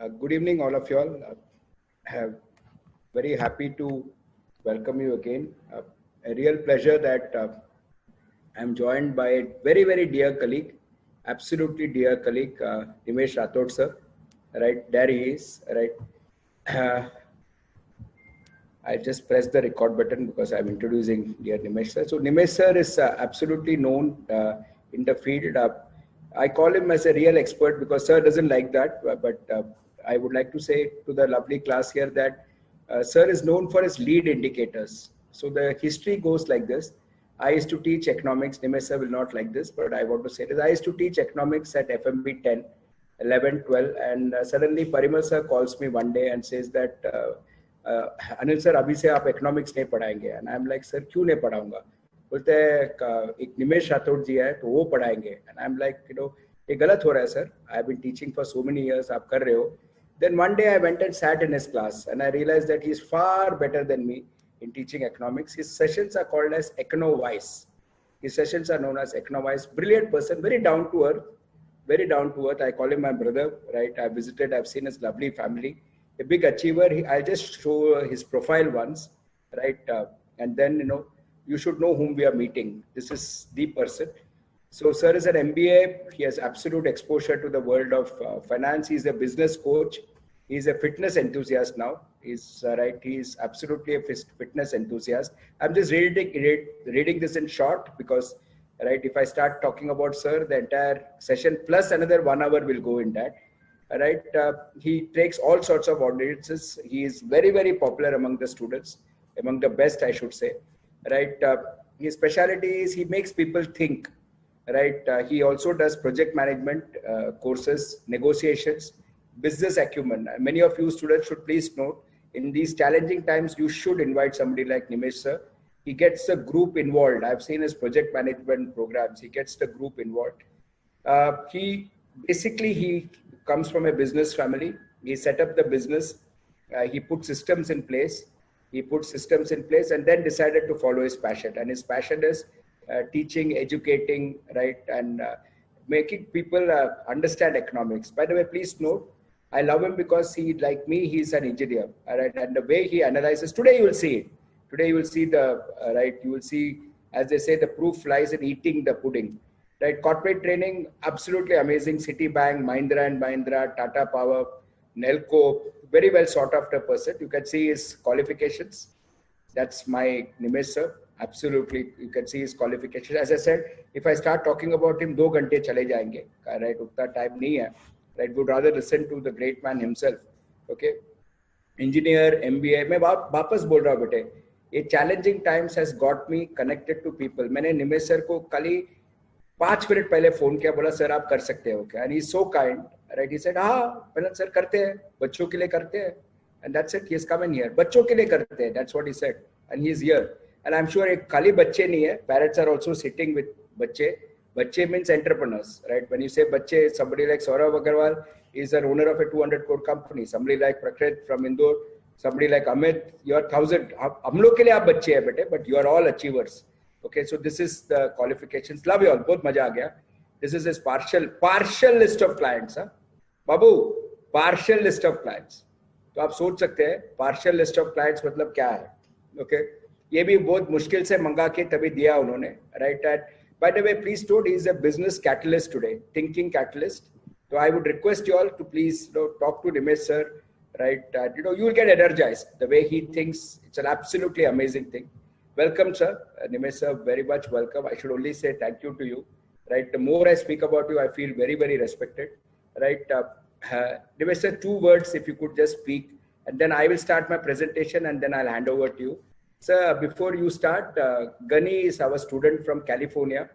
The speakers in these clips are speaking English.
Good evening, all of you all. Have very happy to welcome you again. A real pleasure that I'm joined by a very dear colleague, absolutely dear colleague, Nimesh Rathod sir. Right, there he is. Right, I just pressed the record button because I'm introducing dear Nimesh sir. So Nimesh sir is absolutely known in the field. I call him as a real expert because sir doesn't like that. But I would like to say to the lovely class here that sir is known for his lead indicators. So the history goes like this. I used to teach economics. Nimesh sir will not like this, but I want to say this. I used to teach economics at FMB 10, 11, 12, and suddenly Parimal sir calls me one day and says that Anil sir अभी से आप economics नहीं पढ़ाएंगे and I am like sir क्यों नहीं पढ़ाऊंगा बोलते हैं एक निमेश राठौड़ जी है तो वो पढ़ाएंगे एंड आई एम लाइक ये गलत हो रहा है sir I have been teaching for so many years आप कर रहे हो then one day I went and sat in his class and I realized that he is far better than me in teaching economics. His sessions are called as Econovice. His sessions are known as Econovice. Brilliant person, very down to earth, very down to earth. I call him my brother, right? I visited, I've seen his lovely family. A big achiever. I'll just show his profile once, right? And then, you should know whom we are meeting. This is the person. So sir is an MBA. He has absolute exposure to the world of finance. He's a business coach. He's a fitness enthusiast now. He's right. He's absolutely a fitness enthusiast. I'm just reading this in short because, right, if I start talking about sir, the entire session plus another 1 hour will go in that. Right, he takes all sorts of audiences. He is very popular among the students, among the best, I should say. Right, his specialty is he makes people think. Right, he also does project management courses, negotiations, business acumen. Many of you students should please note, in these challenging times, you should invite somebody like Nimesh sir. He gets the group involved. I've seen his project management programs. He gets the group involved. He comes from a business family. He set up the business. He put systems in place. And then decided to follow his passion. And his passion is teaching, educating, right, and making people understand economics. By the way, please note, I love him because he, like me, he's an engineer, right? And the way he analyzes, today you will see it. Today you will see you will see, as they say, the proof lies in eating the pudding. Right, corporate training, absolutely amazing. Citibank, Mahindra and Mahindra, Tata Power, Nelco, very well sought after person. You can see his qualifications. That's my Nimesh sir. Absolutely, you can see his qualifications. As I said, if I start talking about him, 2 घंटे चले जाएंगे. Right, उतना time नहीं है. Right, would rather listen to the great man himself. Okay, engineer, MBA. मैं वापस बोल रहा हूँ बेटे. ये challenging times has got me connected to people. मैंने निमेश सर को कल ही 5 मिनट पहले फोन किया, बोला सर आप कर सकते हो क्या? And he is so kind, right? He said हाँ पहले सर करते हैं, बच्चों के लिए करते हैं. And that's it. He is come in here, बच्चों के लिए करते हैं. That's what he said and he is here. And I am sure एक खाली बच्चे नहीं है, parents are also sitting with बच्चे. बच्चे मींस entrepreneurs, right? When you say बच्चे, somebody like Saurav Agarwal is an owner of a 200 crore company. Somebody like Prakrit from Indore, somebody like Amit, you are 1000. हम लोग के लिए आप बच्चे हैं बेटे, but you are all achievers. Okay, so this is the qualifications. Love you all. बहुत मजा आ गया. This is his partial list of clients. हाँ बाबू, partial list of clients. तो आप सोच सकते हैं partial list of clients मतलब क्या है. Okay, ये भी बहुत मुश्किल से मंगा के तभी दिया उन्होंने. Right, and by the way, please note, he is a business catalyst today, thinking catalyst. So I would request you all to please talk to Nimesh sir. Right, you will get energized. The way he thinks, it's an absolutely amazing thing. Welcome, sir. Nimesh sir, very much welcome. I should only say thank you to you. Right. The more I speak about you, I feel very respected. Right. Nimesh sir, 2 words if you could just speak, and then I will start my presentation, and then I'll hand over to you. Sir, before you start, Gani is our student from California,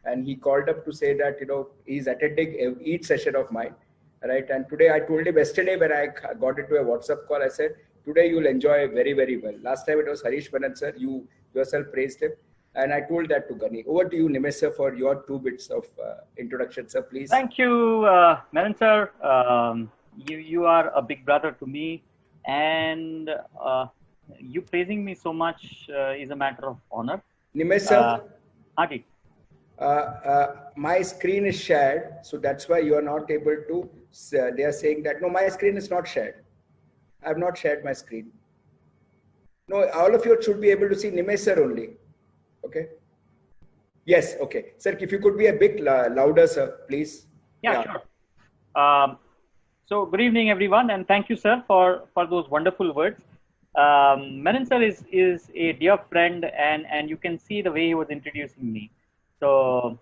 and he called up to say that he's attending each session of mine. Right. And today I told him yesterday when I got into a WhatsApp call, I said, today you'll enjoy very well. Last time it was Harish Manan sir. You yourself praised him. And I told that to Gani. Over to you, Nimesh sir, for your 2 bits of introduction, sir, please. Thank you, Manan sir. You are a big brother to me. And you praising me so much is a matter of honor. Nimesh sir. Adi. My screen is shared, so that's why you are not able to they are saying that, no, my screen is not shared. I have not shared my screen. No, all of you should be able to see Nimesh sir only. Okay. Yes. Okay. Sir, if you could be a bit louder, sir, please. Yeah, sure. So good evening, everyone, and thank you, sir, for those wonderful words. Menon sir is a dear friend, and you can see the way he was introducing me. So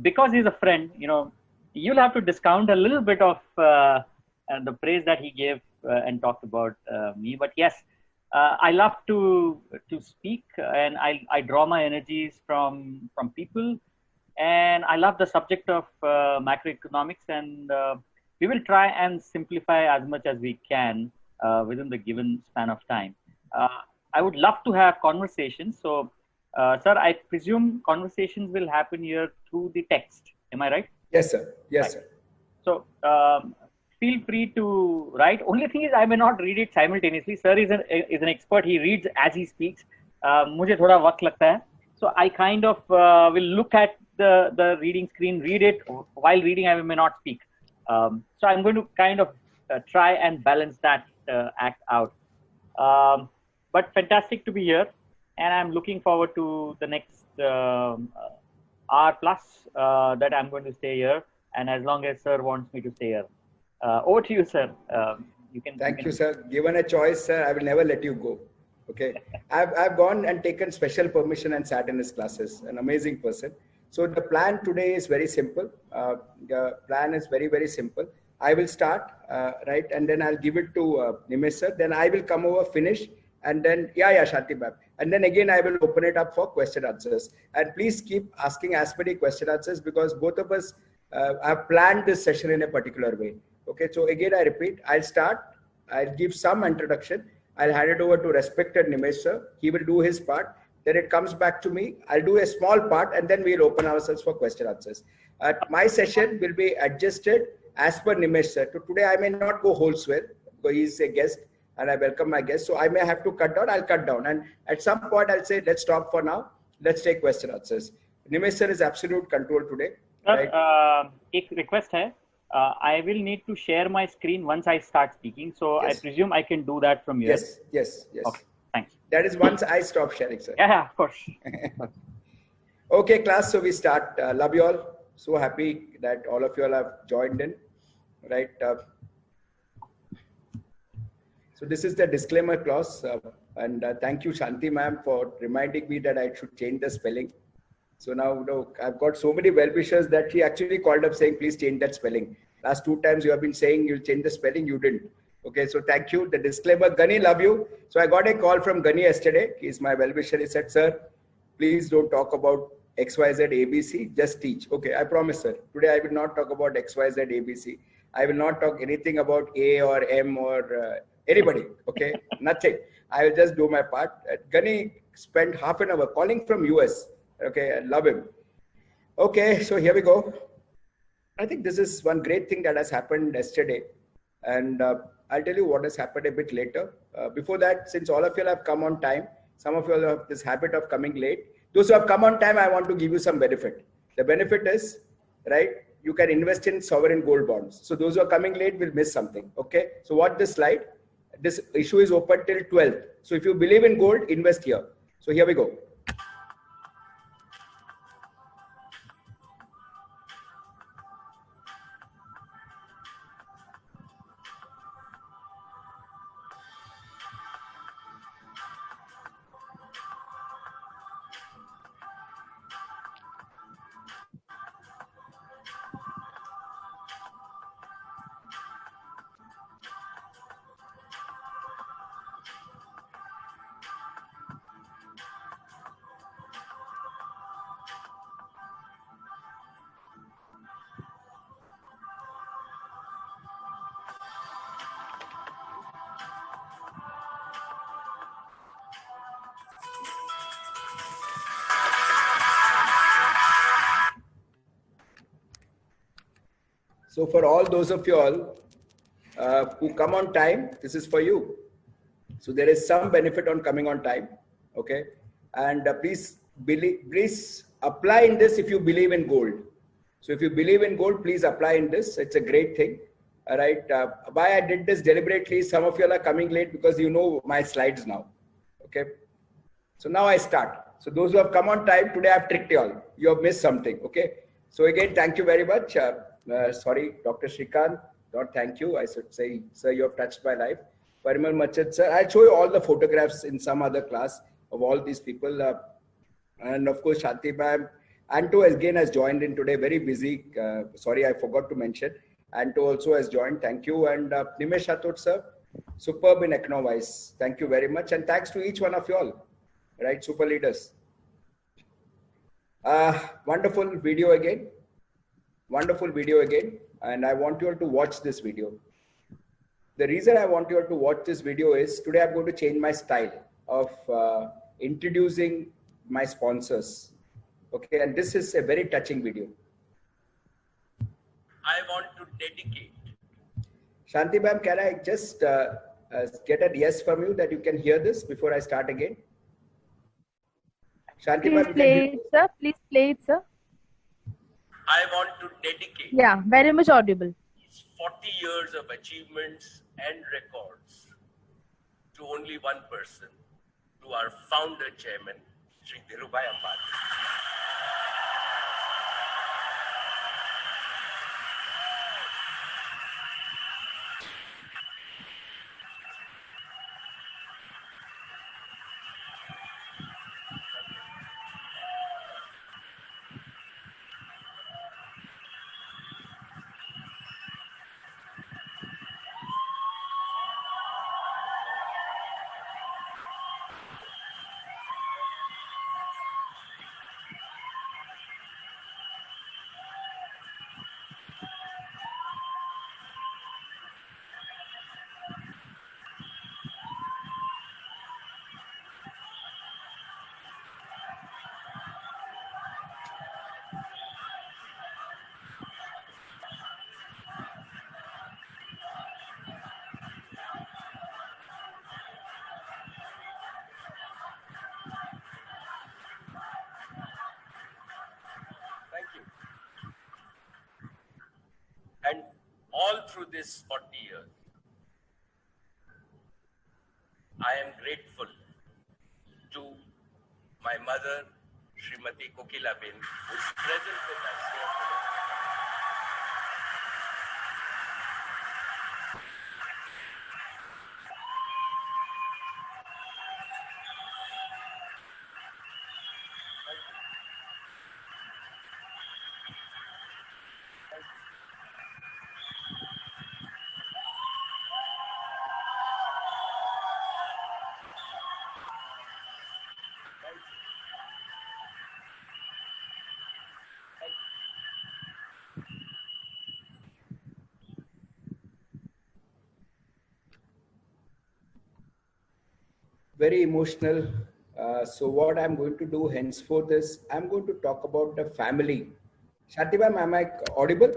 because he's a friend, you'll have to discount a little bit of the praise that he gave and talked about me. But yes, I love to speak, and I draw my energies from people, and I love the subject of macroeconomics, and we will try and simplify as much as we can within the given span of time. I would love to have conversations. So, sir, I presume conversations will happen here through the text. Am I right? Yes, sir. Yes, sir. So, feel free to write. Only thing is, I may not read it simultaneously. Sir is an expert. He reads as he speaks. मुझे थोड़ा वक्त लगता है. So I kind of will look at the reading screen, read it. While reading, I may not speak. So I'm going to kind of try and balance that act out. But fantastic to be here, and I'm looking forward to the next hour plus that I'm going to stay here, and as long as sir wants me to stay here. Over to you, sir. You can. Thank you, sir. Given a choice, sir, I will never let you go. Okay, I've gone and taken special permission and sat in his classes. An amazing person. So the plan today is very simple. The plan is very, very simple. I will start, right, and then I'll give it to Nimesh sir. Then I will come over, finish, and then Shanti ma'am. And then again I will open it up for question answers. And please keep asking as many question answers, because both of us have planned this session in a particular way. Okay, so again I repeat, I'll start. I'll give some introduction. I'll hand it over to respected Nimesh sir. He will do his part. Then it comes back to me. I'll do a small part, and then we'll open ourselves for question answers. My session will be adjusted as per Nimesh sir. So today I may not go wholesale because he's a guest and I welcome my guest. So I may have to cut down. I'll cut down. And at some point I'll say, let's stop for now. Let's take question answers. Nimesh sir is absolute control today. Sir, एक request है. I will need to share my screen once I start speaking. So yes. I presume I can do that from here. Yes. Okay, thanks. That is once I stop sharing, sir. Yeah, of course. Okay, class. So we start. Love you all. So happy that all of you all have joined in. Right. So this is the disclaimer clause. And thank you, Shanti ma'am, for reminding me that I should change the spelling. So now, I've got so many well-wishers that she actually called up saying, please change that spelling. Last 2 times you have been saying you'll change the spelling, you didn't. Okay, so thank you. The disclaimer, Gani, love you. So I got a call from Gani yesterday. He's my well-wisher. He said, sir, please don't talk about XYZ ABC, just teach. Okay, I promise, sir. Today I will not talk about XYZ ABC. I will not talk anything about A or M or anybody. Okay, nothing. I will just do my part. Gani spent half an hour calling from US. Okay, I love him. Okay, so here we go. I think this is one great thing that has happened yesterday. And I'll tell you what has happened a bit later. Before that, since all of you have come on time, some of you have this habit of coming late. Those who have come on time, I want to give you some benefit. The benefit is, right, you can invest in sovereign gold bonds. So those who are coming late will miss something. Okay, so watch this slide. This issue is open till 12th. So if you believe in gold, invest here. So here we go. So for all those of you all who come on time, this is for you. So there is some benefit on coming on time. Okay. And please apply in this if you believe in gold. So if you believe in gold, please apply in this. It's a great thing. All right. Why I did this deliberately, some of you are coming late because you know my slides now. Okay. So now I start. So those who have come on time, today I've tricked you all. You have missed something. Okay. So again, thank you very much. Sorry, Dr. Shrikant. Not thank you. I should say, sir, you have touched my life. Parimal Machad, sir. I'll show you all the photographs in some other class of all these people. And of course, Shanti ma'am. Anto again has joined in today, very busy. Sorry, I forgot to mention. Anto also has joined. Thank you. And Nimesh Hathod, sir, superb in Econovise. Thank you very much. And thanks to each one of you all. Right, super leaders. Wonderful video again. Wonderful video again. And I want you all to watch this video. The reason I want you all to watch this video is today I'm going to change my style of introducing my sponsors. Okay, and this is a very touching video. I want to dedicate. Shanti ma'am, can I just get a yes from you that you can hear this before I start again? Shanti Please play it, sir. Please play it, sir. I want to dedicate. Yeah, very much audible. 40 years of achievements and records to only one person, to our founder chairman, Shri Dhirubhai Ambani. And all through this 40 years, I am grateful to my mother, Srimati Kokila Ben, who is present with us here today. Very emotional. So what I'm going to do henceforth is I'm going to talk about the family. Shanti ma'am, am I audible?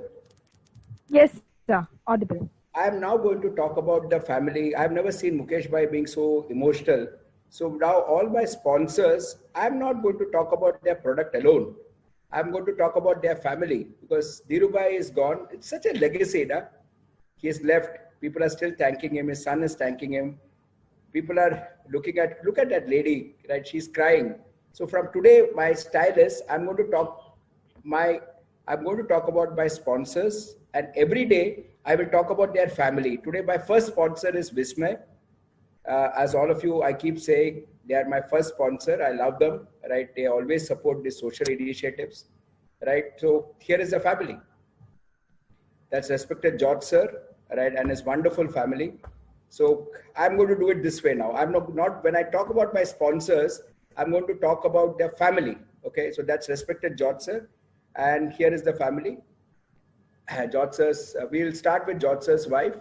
Yes, sir. Audible. I am now going to talk about the family. I've never seen Mukesh bhai being so emotional. So now all my sponsors, I'm not going to talk about their product alone. I'm going to talk about their family because Dhirubhai is gone. It's such a legacy. Na? He has left. People are still thanking him. His son is thanking him. People are look at that lady, right? She's crying. So from today, my style is I'm going to talk about my sponsors, and every day I will talk about their family. Today, my first sponsor is Vismay. As all of you, I keep saying they are my first sponsor. I love them, right? They always support these social initiatives, right? So here is the family. That's respected George sir, right? And his wonderful family. So I'm going to do it this way now. I'm not when I talk about my sponsors, I'm going to talk about their family. Okay, so that's respected George sir. And here is the family. George sir's, we'll start with George sir's wife,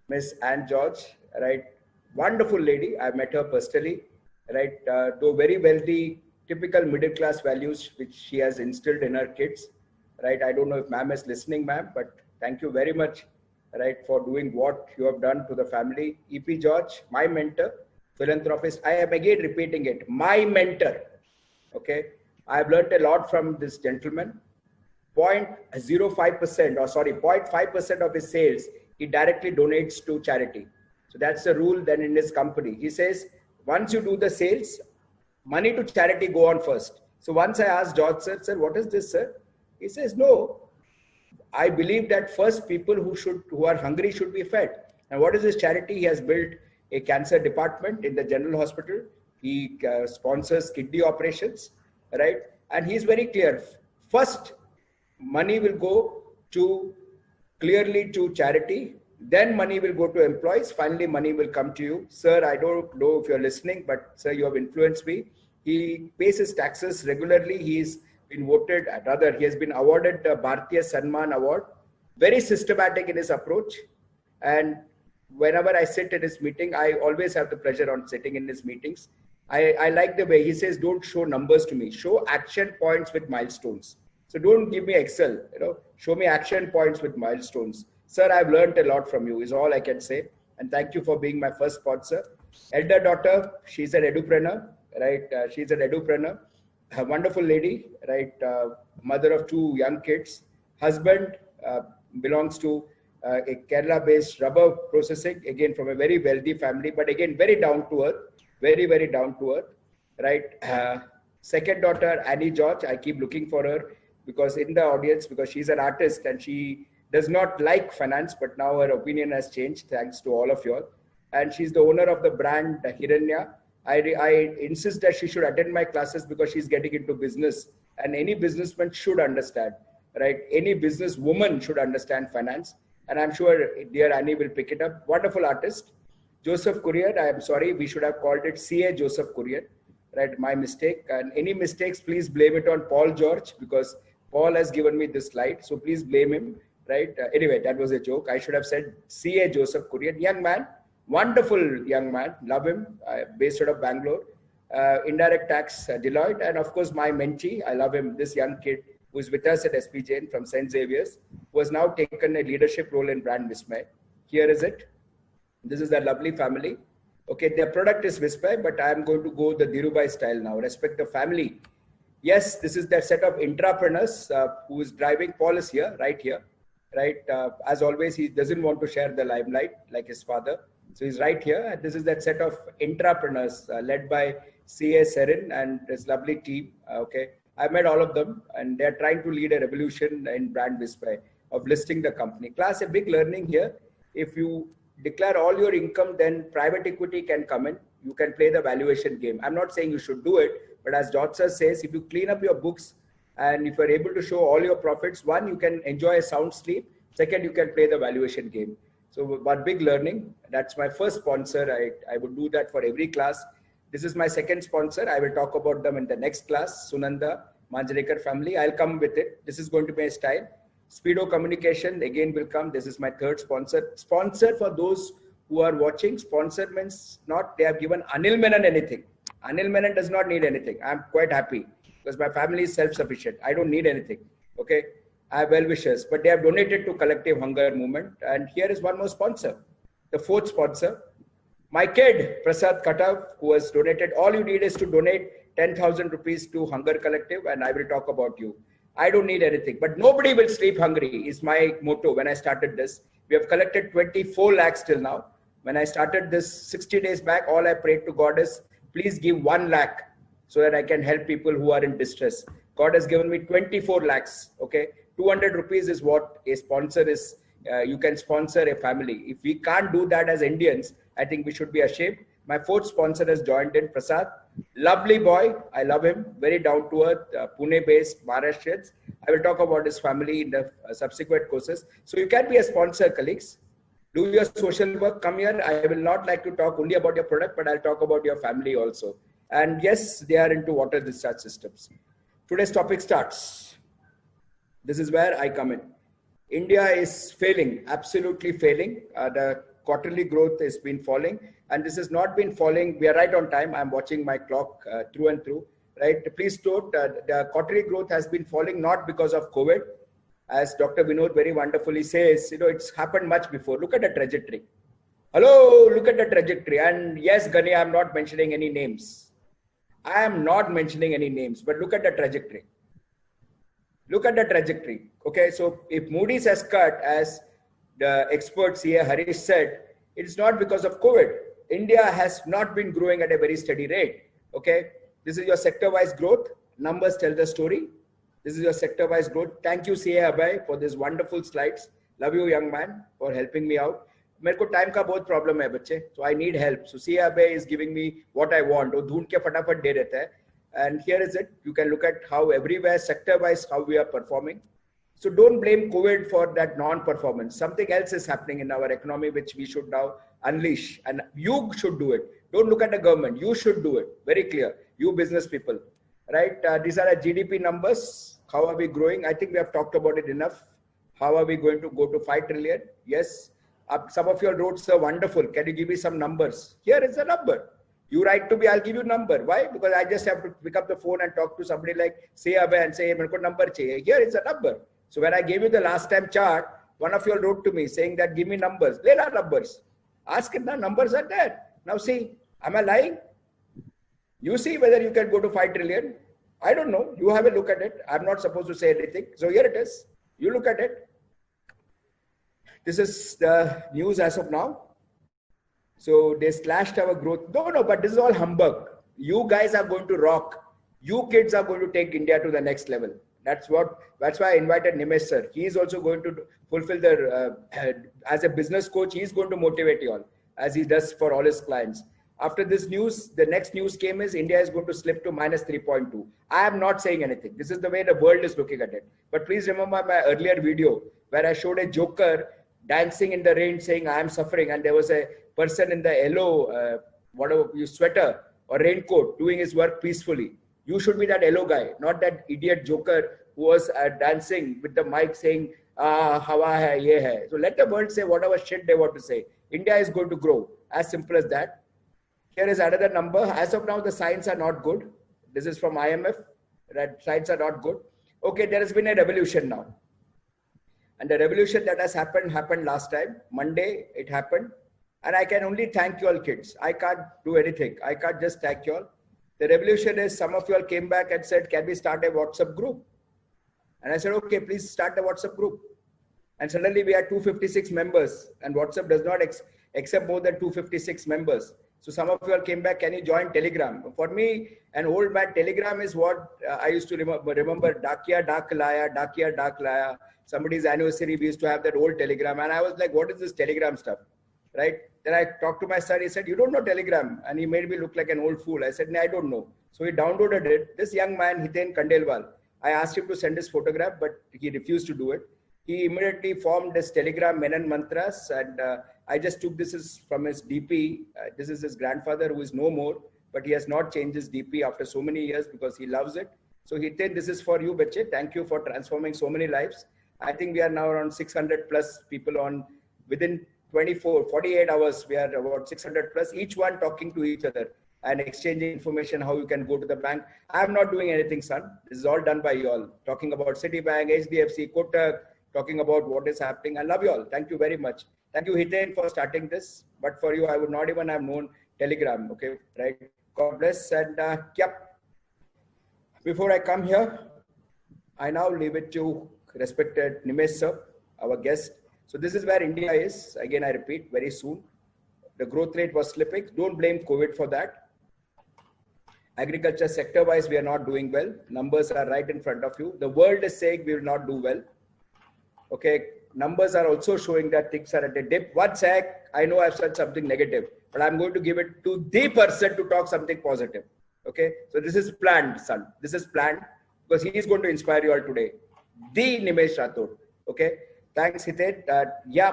Miss Anne George, right? Wonderful lady. I met her personally, right? Though very wealthy, typical middle class values which she has instilled in her kids, right? I don't know if ma'am is listening, ma'am, but thank you very much, right, for doing what you have done to the family. EP George, my mentor, philanthropist. I am again repeating it, my mentor. Okay, I have learned a lot from this gentleman. 0.05% or sorry, 0.5% of his sales he directly donates to charity. So that's the rule then in his company. He says, once you do the sales, money to charity go on first. So once I asked George sir, what is this, sir? He says, no, I believe that first people who are hungry should be fed. And what is his charity? He has built a cancer department in the general hospital. He sponsors kidney operations, right? And he's very clear. First, money will go clearly to charity. Then money will go to employees. Finally, money will come to you. Sir, I don't know if you're listening, but sir, you have influenced me. He pays his taxes regularly. He's been voted, he has been awarded the Bharatiya Sanman Award. Very systematic in his approach. And whenever I sit in his meeting, I always have the pleasure on sitting in his meetings. I like the way he says, don't show numbers to me. Show action points with milestones. So don't give me Excel, show me action points with milestones. Sir, I've learned a lot from you is all I can say. And thank you for being my first sponsor. Elder daughter, she's an edupreneur, right? She's an edupreneur. A wonderful lady, right? Mother of 2 young kids. Husband belongs to a Kerala-based rubber processing, again from a very wealthy family, but again very down to earth, very, very down to earth, right? Second daughter, Annie George, I keep looking for her because in the audience, because she's an artist and she does not like finance, but now her opinion has changed thanks to all of you all. And she's the owner of the brand Hiranya. I insist that she should attend my classes because she's getting into business, and any businessman should understand, right? Any businesswoman should understand finance, and I'm sure dear Annie will pick it up. Wonderful artist. Joseph Courier, I am sorry, we should have called it CA Joseph Courier, right? My mistake. And any mistakes, please blame it on Paul George because Paul has given me this slide, so please blame him, right? Anyway, that was a joke. I should have said CA Joseph Courier, young man. Wonderful young man, love him, based out of Bangalore, indirect tax Deloitte, and of course my mentee, I love him, this young kid who is with us at SP Jain from St. Xavier's, who has now taken a leadership role in Brand Vismay. Here is it. This is a lovely family. Okay, their product is Vismay, but I am going to go the Dhirubhai style now, respect the family. Yes, this is their set of intrapreneurs who is driving. Paul is here, right? As always, he doesn't want to share the limelight like his father. So he's right here. And this is that set of intrapreneurs led by C.A. Serin and his lovely team. Okay, I've met all of them and they're trying to lead a revolution in Brand Vismay of listing the company. Class, a big learning here. If you declare all your income, then private equity can come in. You can play the valuation game. I'm not saying you should do it, but as George sir says, if you clean up your books and if you're able to show all your profits, one, you can enjoy a sound sleep. Second, you can play the valuation game. So one big learning. That's my first sponsor. I would do that for every class. This is my second sponsor. I will talk about them in the next class. Sunanda, Manjrekar family. I'll come with it. This is going to be a style. Speedo Communication again will come. This is my third sponsor. Sponsor for those who are watching. Sponsor means not they have given Anil Menon anything. Anil Menon does not need anything. I'm quite happy because my family is self-sufficient. I don't need anything. Okay. I have well-wishers, but they have donated to Collective Hunger Movement. And here is one more sponsor, the fourth sponsor. My kid, Prasad Katav, who has donated. All you need is to donate 10,000 rupees to Hunger Collective and I will talk about you. I don't need anything, but nobody will sleep hungry is my motto when I started this. We have collected 24 lakhs till now. When I started this 60 days back, all I prayed to God is, please give 1 lakh so that I can help people who are in distress. God has given me 24 lakhs, okay? 200 rupees is what a sponsor is. You can sponsor a family. If we can't do that as Indians, I think we should be ashamed. My fourth sponsor has joined in, Prasad. Lovely boy. I love him. Very down to earth, Pune-based Maharashtrians. I will talk about his family in the subsequent courses. So you can be a sponsor, colleagues. Do your social work. Come here. I will not like to talk only about your product, but I'll talk about your family also. And yes, they are into water discharge systems. Today's topic starts. This is where I come in. India is failing, absolutely failing. The quarterly growth has been falling and this has not been falling. We are right on time. I'm watching my clock through and through, right? Please note the quarterly growth has been falling not because of COVID. As Dr. Vinod very wonderfully says, it's happened much before. Look at the trajectory. Hello, look at the trajectory. And yes, Gani, I'm not mentioning any names. I am not mentioning any names, but look at the trajectory. Look at the trajectory. Okay, so if Moody's has cut as the expert CA Harish said, it's not because of COVID. India has not been growing at a very steady rate. Okay, this is your sector-wise growth. Numbers tell the story. This is your sector-wise growth. Thank you, CA Abhay, for these wonderful slides. Love you, young man, for helping me out. मेरे को time का बहुत problem है बच्चे, so I need help. So CA Abhay is giving me what I want. वो ढूंढ के फटाफट दे देता है. And here is it. You can look at how everywhere, sector-wise, how we are performing. So don't blame COVID for that non-performance. Something else is happening in our economy which we should now unleash, and you should do it. Don't look at the government. You should do it. Very clear. You business people, right? These are our GDP numbers. How are we growing? I think we have talked about it enough. How are we going to go to 5 trillion? Yes. Some of your roads are wonderful. Can you give me some numbers? Here is a number. You write to me, I'll give you number. Why? Because I just have to pick up the phone and talk to somebody like CA Abhay and say, hey, मेरे को number चाहिए. Here is a number. So when I gave you the last time chart, one of you wrote to me saying that give me numbers. There are numbers. Ask if the numbers are there. Now see, am I lying? You see whether you can go to 5 trillion. I don't know. You have a look at it. I'm not supposed to say anything. So here it is. You look at it. This is the news as of now. So they slashed our growth. No, but this is all humbug. You guys are going to rock. You kids are going to take India to the next level. That's why I invited Nimesh sir. He is also going to fulfill the, as a business coach, he is going to motivate you all as he does for all his clients. After this news, the next news came is India is going to slip to minus 3.2. I am not saying anything. This is the way the world is looking at it. But please remember my earlier video where I showed a joker dancing in the rain saying I am suffering, and there was a person in the yellow, whatever you sweater or raincoat doing his work peacefully. You should be that yellow guy, not that idiot joker who was dancing with the mic saying, hawa hai, ye hai. So let the world say whatever shit they want to say. India is going to grow. As simple as that. Here is another number. As of now, the signs are not good. This is from IMF. That signs are not good. Okay, there has been a revolution now. And the revolution that has happened last time. Monday, it happened. And I can only thank you all kids. I can't do anything. I can't just thank you all. The revolution is some of you all came back and said, can we start a WhatsApp group? And I said, okay, please start the WhatsApp group. And suddenly we had 256 members, and WhatsApp does not accept more than 256 members. So some of you all came back, can you join Telegram? For me, an old man, Telegram is what I used to remember. Dakia Dak Laya. Somebody's anniversary, we used to have that old Telegram. And I was like, what is this Telegram stuff? Right? Then I talked to my son. He said, you don't know Telegram. And he made me look like an old fool. I said, no, I don't know. So he downloaded it. This young man, Hiten Kandelwal, I asked him to send his photograph, but he refused to do it. He immediately formed this Telegram Menon Mantras. And I just took this from his DP. This is his grandfather who is no more, but he has not changed his DP after so many years because he loves it. So Hiten, this is for you, Bache. Thank you for transforming so many lives. I think we are now around 600 plus people on within 48 hours, we are about 600 plus, each one talking to each other and exchanging information, how you can go to the bank. I'm not doing anything, son. This is all done by you all. Talking about Citibank, HDFC, Kotak, talking about what is happening. I love you all. Thank you very much. Thank you, Hiten, for starting this. But for you, I would not even have known Telegram. Okay, right? God bless. And yep. Before I come here, I now leave it to respected Nimesh sir, our guest. So this is where India is. Again, I repeat, very soon. The growth rate was slipping. Don't blame COVID for that. Agriculture sector-wise, we are not doing well. Numbers are right in front of you. The world is saying we will not do well. Okay, numbers are also showing that things are at a dip. One sec, I know I've said something negative, but I'm going to give it to the person to talk something positive. Okay, so this is planned, son. This is planned because he is going to inspire you all today. The Nimesh Rathod. Okay. Thanks, Hiten. Yeah.